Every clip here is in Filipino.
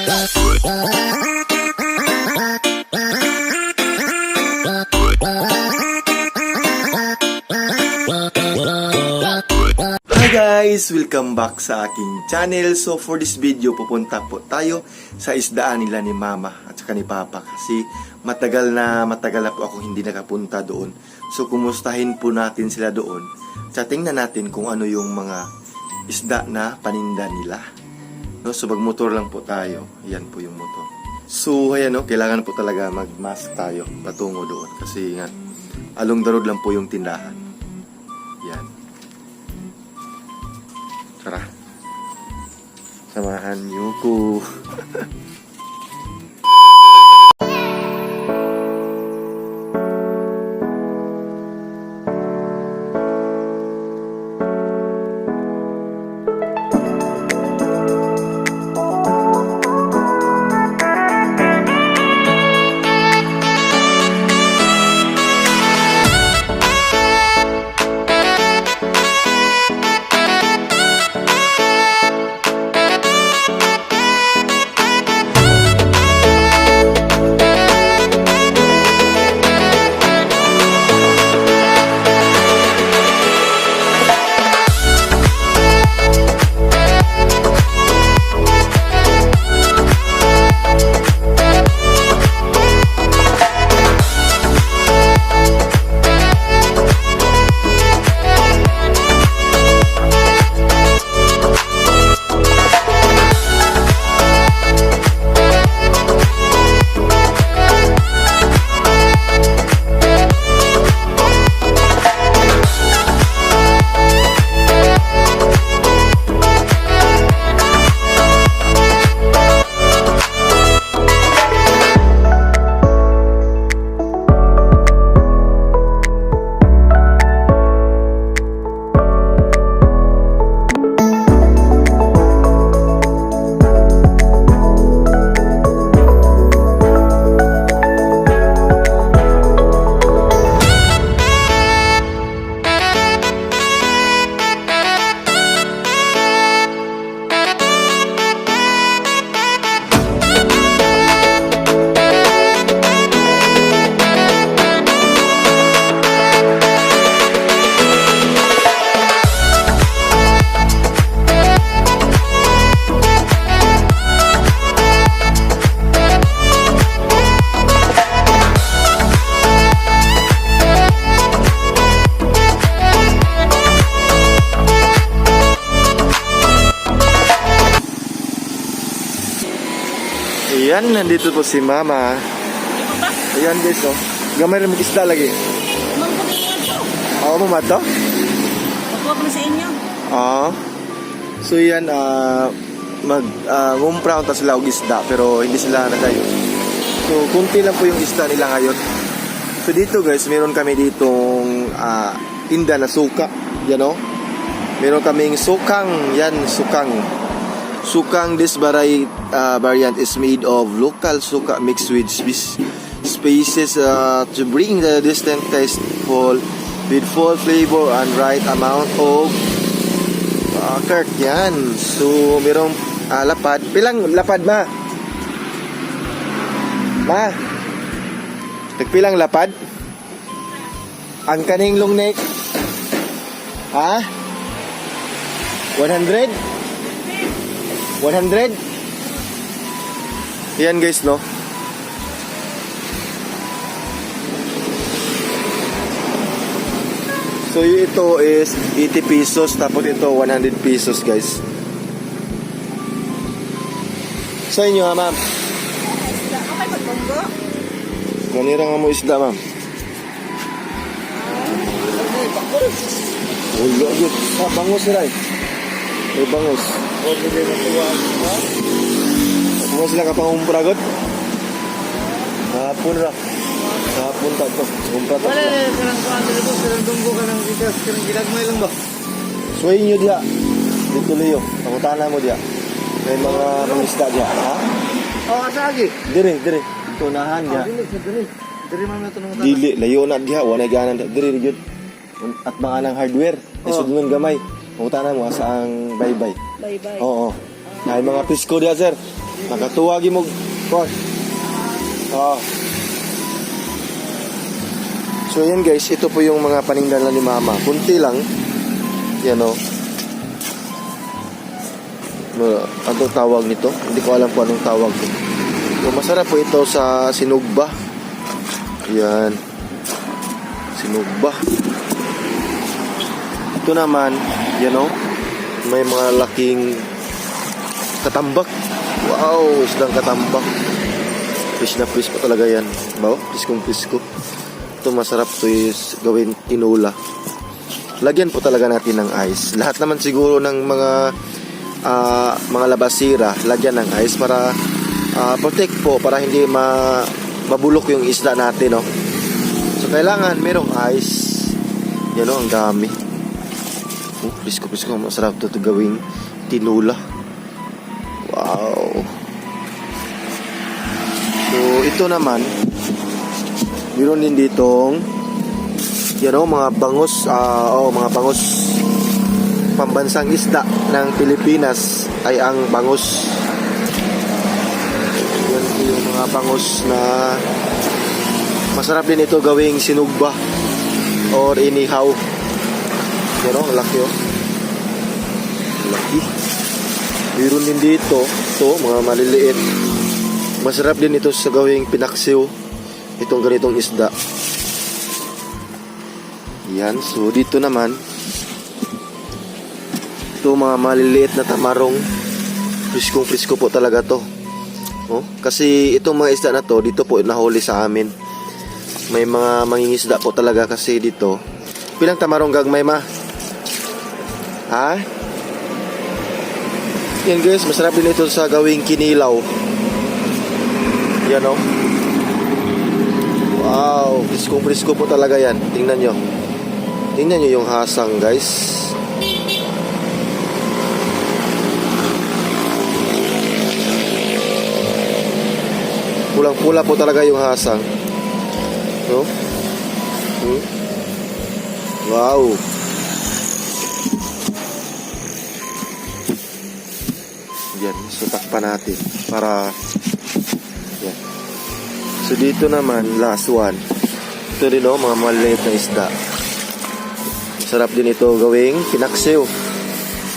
Hi guys! Welcome back sa aking channel. So for this video, pupunta po tayo sa isdaan nila ni Mama at saka ni Papa. Kasi matagal na po ako hindi nakapunta doon. So kumustahin po natin sila doon. At tingnan natin kung ano yung mga isda na paninda nila. No, so magmotor lang po tayo. Yan po yung motor. So ayan, no, kailangan po talaga mag-mask tayo patungo doon. Kasi nga, along the road lang po yung tindahan. Yan. Tara. Samahan niyo ko. Ayan, nandito po si Mama. Ayan guys, oh. Gamay rin mag-isda lagi. Magpagiging ito. Oo mo, Mato? Pagkuha ko na sa inyo. Oo. So yan, ngumpra unta sila og isda, pero hindi sila nadayo. So, kunti lang po yung isda nila ngayon. So dito guys, meron kami ditong tinda na suka. Yan o. Meron kaming sukang. Yan, sukang. Sukang, this variant is made of local suka mixed with spices to bring the distinct taste with full flavor and right amount of curd. Yan. So, merong lapad. Pilang lapad, Ma? Ma? Nagpilang lapad? Ang kaning long neck? Ha? 100? 100? Yan guys, no? So ito is 80 pesos, tapos ito 100 pesos guys. Sa inyo ha, ma'am? Okay, pagkonggo. Kanira nga mo isda, ma'am. Wala, good. Bangus sila eh. May bangus. Okay, may matuwa. Bangus sila kapangumpra, good. Hapon ra. Hapon ta to. Kumpra ta. Wala na, karang kuhaan dito, karang dunggo ka ng bigas, karang ginagmay lang ba? Suwayin nyo diya. Dito liyo. Pakutana mo diya. May mga mangisda diya. Ha? Oo, asagi. Dire. Tunahan diya. Dili man na ito nung Dili. Layo na diya. Wanay ganan diya. Dire, yun. At mga nang hardware. Isudungan gamay. Pakutana mo. Asaang bye-bye. Bye-bye. Oo. Ay mga pisko diya, sir. Nakatuwagi mo. Kon. Oh. So yan guys, ito po yung mga panindahan ni Mama. Kunti lang. Yan o. Ano tawag nito? Hindi ko alam kung anong tawag nito. So, masarap po ito sa sinugba. Yan. Sinugba. Ito naman, yan o. May mga laking katambak. Wow, isdang katambak. Fish na fish pa talaga yan. Bawa, piskong-pisko. Ito masarap to is gawin tinula. Lagyan po talaga natin ng ice. Lahat naman siguro ng mga labasira, lagyan ng ice para protect po, para hindi mabulok yung isda natin, no? So kailangan merong ice. Yan o, ang dami. Pisko, masarap to gawing tinula. Wow. So ito naman, meron din ditong yan o, mga bangus, mga bangus pambansang isda ng Pilipinas ay ang bangus. Yan po yung mga bangus na masarap din ito gawing sinugba or inihaw. Yan o, ang laki o. Laki. Meron din dito, ito, mga maliliit. Masarap din ito sa gawing pinaksiw. Itong ganitong isda. Yan, so dito naman ito mga maliliit na tamarong. Priskong-prisko po talaga to. Oh, kasi itong mga isda na to, dito po nahuli sa amin. May mga mangingisda po talaga kasi dito. Pilang tamarong gagmay ma? Ha? Yan guys, masarap din ito sa gawing kinilaw. Yan oh. Wow, priskong-prisko po talaga yan. Tingnan nyo. Tingnan nyo yung hasang guys. Pulang-pula po talaga yung hasang. No? Wow. Yan, so takpan natin para yan. So dito naman, last one. Ito din o, mga maliliit na isda. Sarap din ito gawing pinaksiw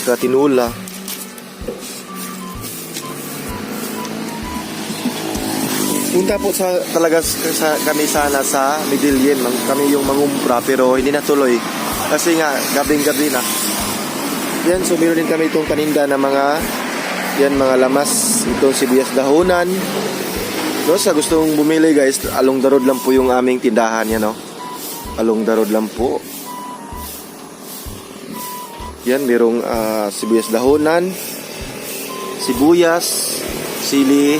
sa tinula. Punta po kami sana sa Medellin. Kami yung mangumpra pero hindi natuloy kasi nga gabing-gabi na. Yan, so meron din kami itong paninda na mga lamas. Ito sibuyas dahonan. No, sa gustong bumili guys, along the road lang po yung aming tindahan yan, no. Along the road lang po. Yan, merong sibuyas dahonan, sibuyas, sili.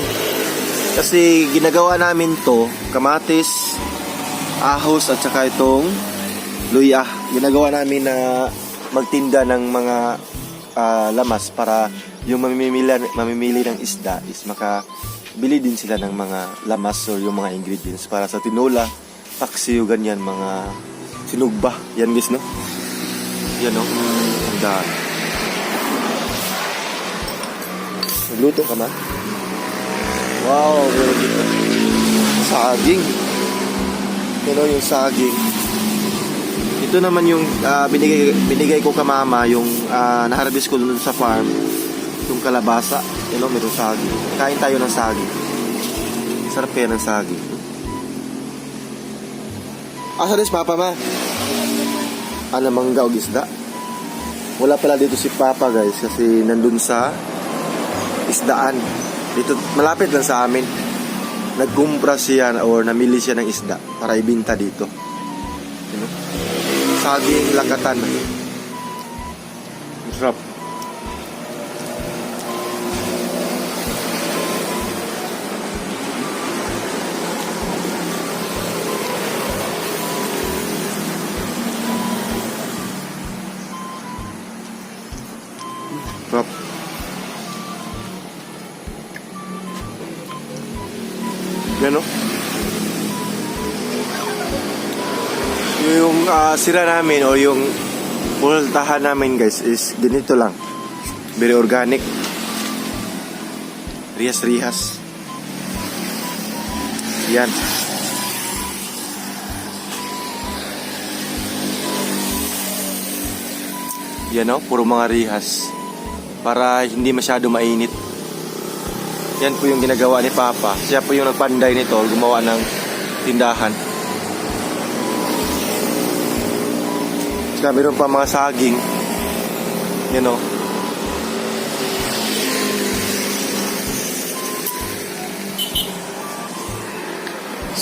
Kasi ginagawa namin to, kamatis, ahos at saka itong luya. Ginagawa namin na magtinda ng mga lamas para yung mamimili ng isda is makabili din sila ng mga lamas or yung mga ingredients para sa tinola, paksiw, ganyan, mga sinugba. Yan guys, no? Yan, no? Ang daan. Nagluto ka ma? Wow, meron dito. Saging. Pero yung saging. Ito naman yung binigay ko ka mama, yung na-harvest ko dun sa farm. Yung kalabasa. You know, meron saging. Kain tayo ng saging. Sarap yan ng saging. Asa rin si Papa ma? Ano mangga o isda? Wala pala dito si Papa guys kasi nandun sa isdaan. Dito, malapit lang sa amin. Nagkumpra siya or namili siya ng isda para ibinta dito. You know? Saging lakatan. Sarap. Sarap. Yan o. Yung sira namin o yung pultahan namin guys is ganito lang. Very organic. Rihas-rihas. Yan. Yan o, puro mga rihas. Para hindi masyado mainit. Yan po yung ginagawa ni Papa. Siya po yung nagpanday nito, gumawa ng tindahan. Saka meron pa mga saging. Yan o.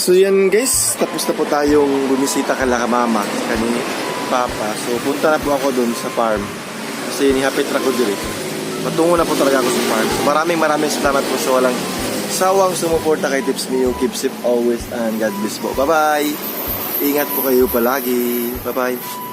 So yan guys, tapos na po tayong bumisita kala mama, kani Papa. So punta na po ako dun sa farm. Kasi nihapit na ko diri. Matungo na po talaga ako sa farm. So maraming salamat po sa walang sawang sumuporta kay Tips Mio. Keep safe always and God bless po. Bye bye! Ingat po kayo palagi. Bye bye!